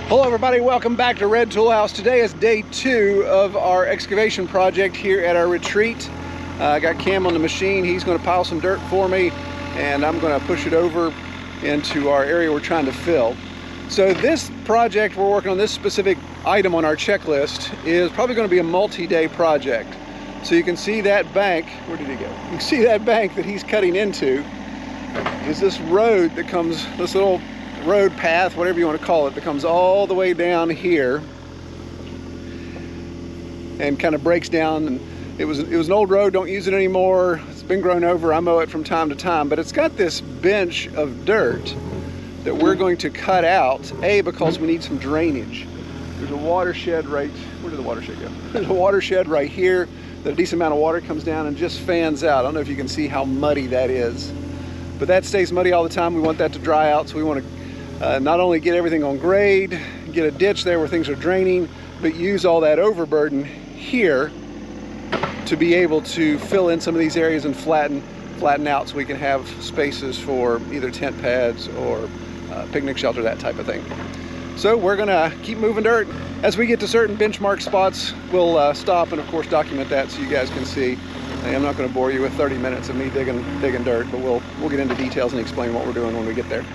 Hello everybody, welcome back to Red Tool House. Today is day 2 of our excavation project here at our retreat. I got Cam on the machine. He's going to pile some dirt for me and I'm going to push it over into our area we're trying to fill. So this project we're working on, this specific item on our checklist, is probably going to be a multi-day project. So you can see that bank, where did he go? You can see that bank that he's cutting into is this road that comes, this little road path, whatever you want to call it, that comes all the way down here and kind of breaks down. And it was an old road, don't use it anymore. It's been grown over. I mow it from time to time, but it's got this bench of dirt that we're going to cut out, because we need some drainage. There's a watershed right, where did the watershed go? There's a watershed right here that a decent amount of water comes down and just fans out. I don't know if you can see how muddy that is, but that stays muddy all the time. We want that to dry out, so we want to not only get everything on grade, get a ditch there where things are draining, but use all that overburden here to be able to fill in some of these areas and flatten out so we can have spaces for either tent pads or picnic shelter, that type of thing. So we're gonna keep moving dirt. As we get to certain benchmark spots, we'll stop and of course document that so you guys can see. I'm not gonna bore you with 30 minutes of me digging dirt, but we'll get into details and explain what we're doing when we get there.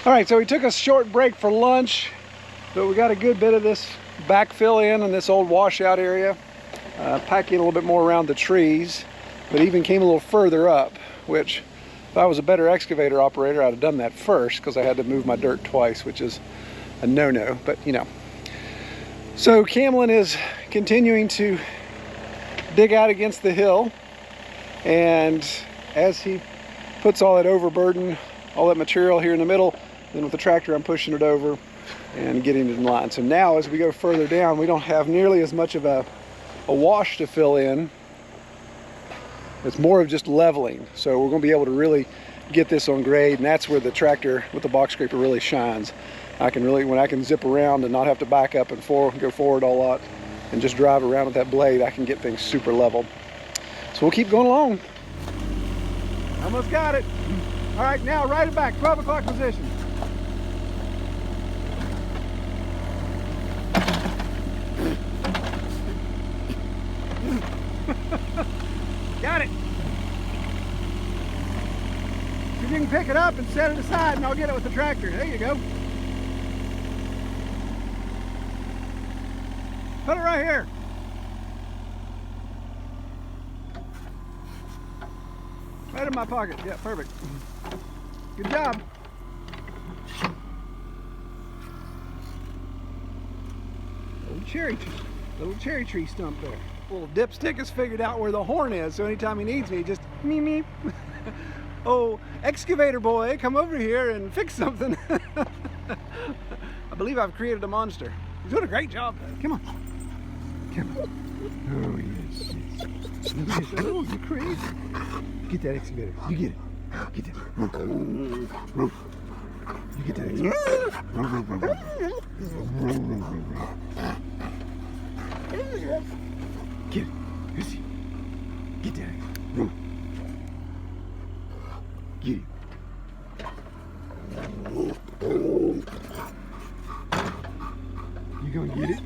All right, so we took a short break for lunch, but we got a good bit of this backfill in this old washout area, packing a little bit more around the trees, but even came a little further up, which if I was a better excavator operator, I'd have done that first because I had to move my dirt twice, which is a no-no, but you know. So Camlin is continuing to dig out against the hill, and as he puts all that overburden, all that material here in the middle, then with the tractor I'm pushing it over and getting it in line. So now as we go further down, we don't have nearly as much of a wash to fill in. It's more of just leveling. So we're going to be able to really get this on grade, and that's where the tractor with the box scraper really shines. When I can zip around and not have to back up and go forward a lot and just drive around with that blade, I can get things super level. So we'll keep going along. Almost got it. All right, now right it back, 12 o'clock position. Got it. So you can pick it up and set it aside and I'll get it with the tractor. There you go. Put it right here. Right in my pocket. Yeah, perfect. Good job. Little cherry tree stump there. Little dipstick has figured out where the horn is, so anytime he needs me, just meep meep. Oh, excavator boy, come over here and fix something. I believe I've created a monster. He's doing a great job though. Come on. Come on. Oh yes. Oh, you're crazy. Get that excavator. You get it. Get that. You get that excavator. Get it. Lucy. Get that excavator. Get it. You gonna get it?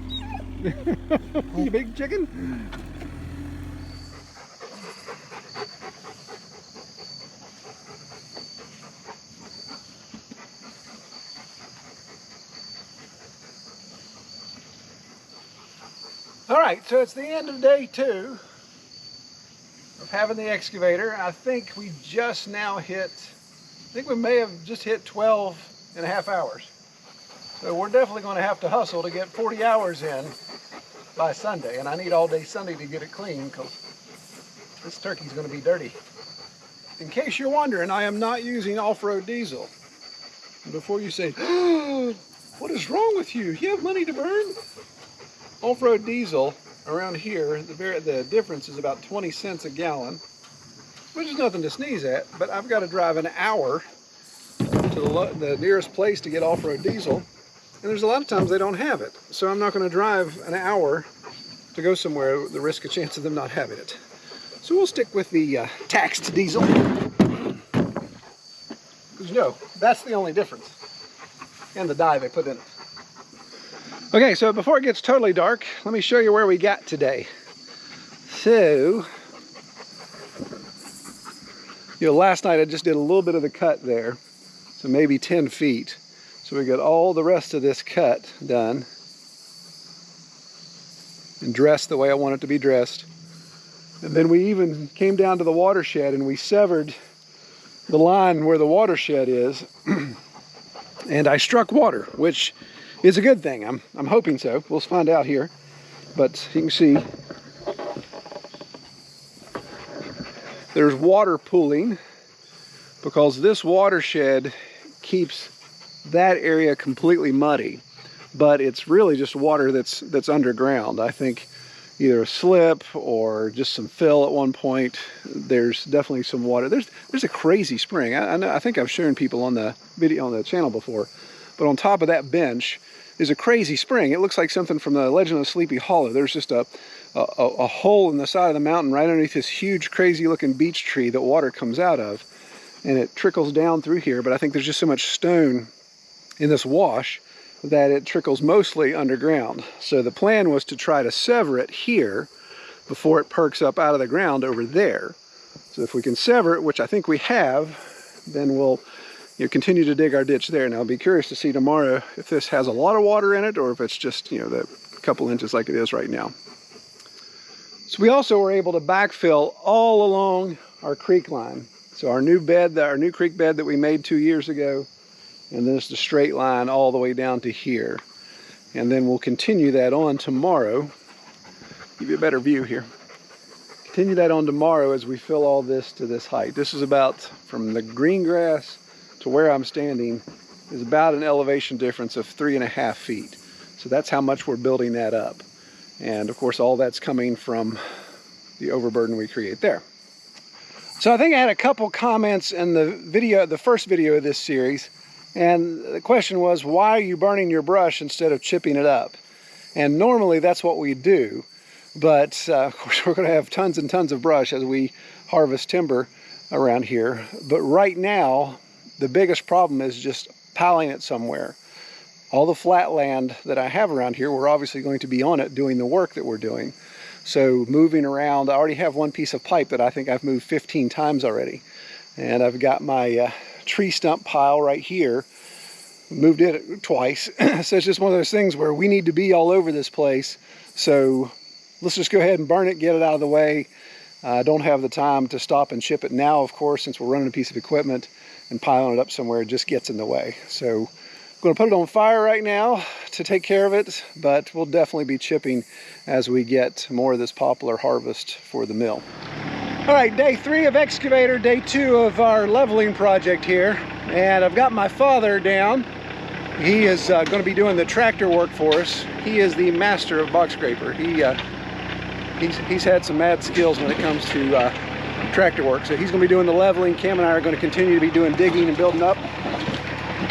You big chicken? All right, so it's the end of day 2 of having the excavator. I think we just now we may have just hit 12 and a half hours. So we're definitely going to have to hustle to get 40 hours in by Sunday. And I need all day Sunday to get it clean because this turkey's going to be dirty. In case you're wondering, I am not using off-road diesel. Before you say, oh, what is wrong with you? You have money to burn? Off-road diesel around here, the difference is about 20 cents a gallon. which is nothing to sneeze at, but I've got to drive an hour to the nearest place to get off-road diesel, and there's a lot of times they don't have it. So I'm not going to drive an hour to go somewhere with the risk of chance of them not having it. So we'll stick with the taxed diesel. Because you know, that's the only difference. And the dye they put in it. Okay, so before it gets totally dark, let me show you where we got today. So, you know, last night I just did a little bit of the cut there. So maybe 10 feet. So we got all the rest of this cut done. And dressed the way I want it to be dressed. And then we even came down to the watershed and we severed the line where the watershed is. And I struck water, which is a good thing. I'm hoping so. We'll find out here. But you can see there's water pooling because this watershed keeps that area completely muddy. But it's really just water that's underground. I think either a slip or just some fill at one point. There's definitely some water. There's a crazy spring. I think I've shown people on the video on the channel before, but on top of that bench is a crazy spring. It looks like something from the Legend of Sleepy Hollow. There's just a hole in the side of the mountain right underneath this huge crazy looking beech tree that water comes out of, and it trickles down through here. But I think there's just so much stone in this wash that it trickles mostly underground. So the plan was to try to sever it here before it perks up out of the ground over there. So if we can sever it, which I think we have, then we'll continue to dig our ditch there. And I'll be curious to see tomorrow if this has a lot of water in it or if it's just, the couple inches like it is right now. So we also were able to backfill all along our creek line. So our new bed, our new creek bed that we made 2 years ago, and then it's the straight line all the way down to here. And then we'll continue that on tomorrow. Give you a better view here. Continue that on tomorrow as we fill all this to this height. This is about, from the green grass to where I'm standing, is about an elevation difference of 3.5 feet. So that's how much we're building that up. And of course, all that's coming from the overburden we create there. So I think I had a couple comments in the first video of this series. And the question was, why are you burning your brush instead of chipping it up? And normally that's what we do. But of course we're going to have tons and tons of brush as we harvest timber around here. But right now, the biggest problem is just piling it somewhere. All the flat land that I have around here, we're obviously going to be on it doing the work that we're doing. So moving around, I already have one piece of pipe that I think I've moved 15 times already. And I've got my tree stump pile right here, moved it twice. So it's just one of those things where we need to be all over this place. So let's just go ahead and burn it, get it out of the way. I don't have the time to stop and chip it now, of course, since we're running a piece of equipment, and piling it up somewhere just gets in the way. So I'm going to put it on fire right now to take care of it, but we'll definitely be chipping as we get more of this poplar harvest for the mill. All right, day 3 of excavator, day 2 of our leveling project here. And I've got my father down. He is going to be doing the tractor work for us. He is the master of box scraper. He's had some mad skills when it comes to tractor work. So he's going to be doing the leveling. Cam and I are going to continue to be doing digging and building up.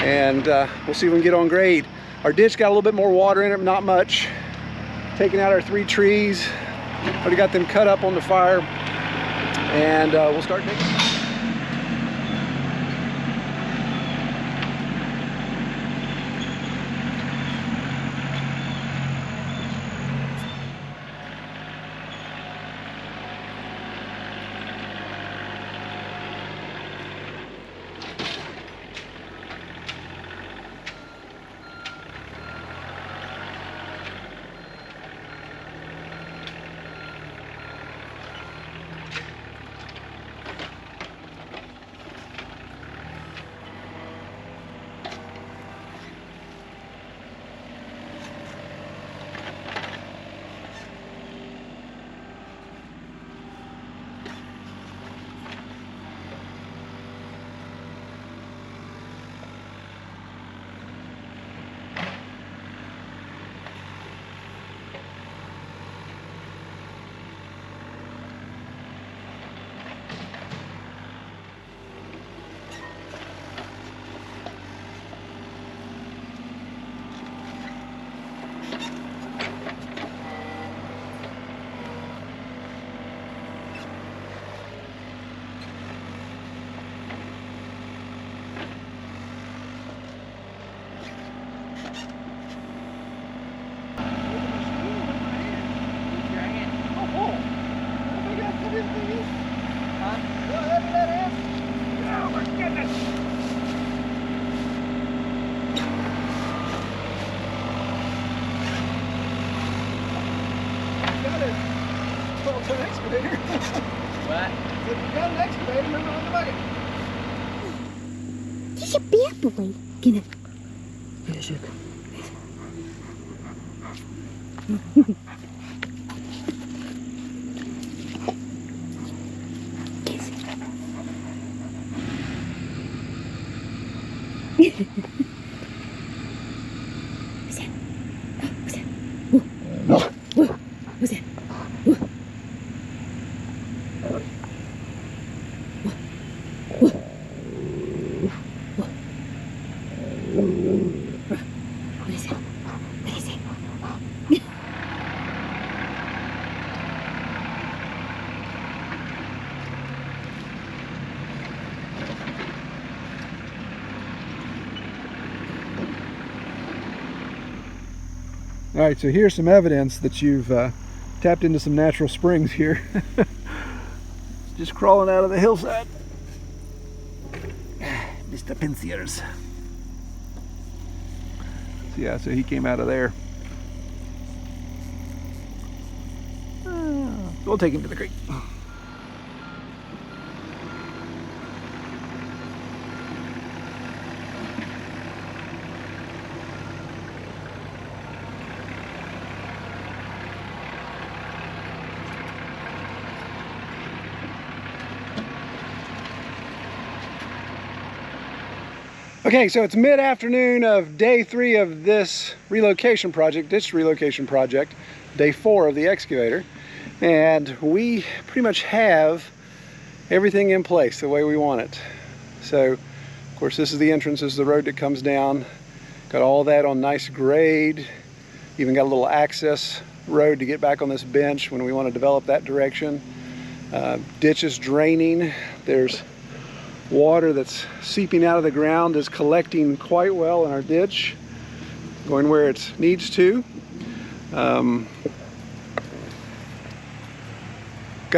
And we'll see if we can get on grade. Our ditch got a little bit more water in it, not much. Taking out our 3 trees. Already got them cut up on the fire. And we'll start digging. baby. Move it in the bucket. He's a bad boy. Get it. Yes, you What's that? All right, so here's some evidence that you've tapped into some natural springs here. Just crawling out of the hillside. Mr. Pinciers. So yeah, so he came out of there. We'll take him to the creek. Okay, so it's mid-afternoon of day 3 of this relocation project, ditch relocation project, day 4 of the excavator, and we pretty much have everything in place the way we want it. So, of course, this is the entrance, this is the road that comes down, got all that on nice grade, even got a little access road to get back on this bench when we want to develop that direction. Ditch is draining, there's water that's seeping out of the ground is collecting quite well in our ditch, going where it needs to. Got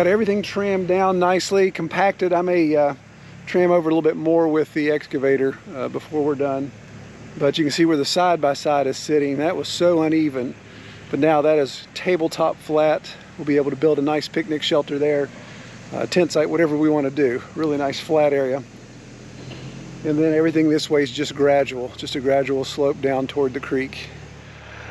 everything trammed down nicely, compacted. I may tram over a little bit more with the excavator before we're done. But you can see where the side-by-side is sitting. That was so uneven, but now that is tabletop flat. We'll be able to build a nice picnic shelter there. Tent site, whatever we want to do. Really nice flat area. And then everything this way is just a gradual slope down toward the creek.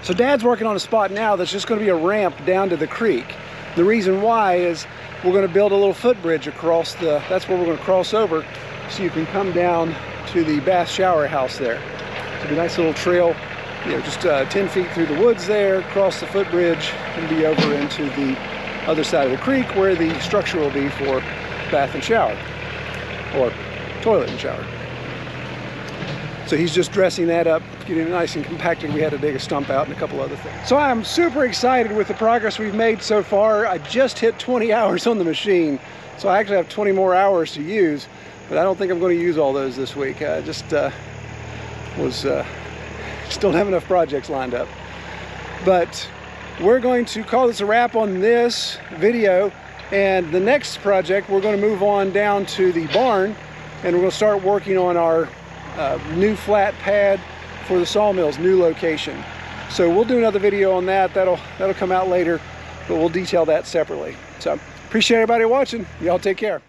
So Dad's working on a spot now that's just going to be a ramp down to the creek. The reason why is we're going to build a little footbridge across that's where we're going to cross over, so you can come down to the bath shower house there. So it'll be a nice little trail, you know, just 10 feet through the woods there, cross the footbridge, and be over into the other side of the creek where the structure will be for bath and shower, or toilet and shower. So he's just dressing that up, getting it nice and compacted. We had to dig a stump out and a couple other things. So I'm super excited with the progress we've made so far. I just hit 20 hours on the machine, so I actually have 20 more hours to use, but I don't think I'm going to use all those this week. I just still don't have enough projects lined up. But we're going to call this a wrap on this video, and the next project we're going to move on down to the barn, and we're going to start working on our new flat pad for the sawmill's new location. So we'll do another video on that. That'll come out later, but we'll detail that separately. So appreciate everybody watching. Y'all take care.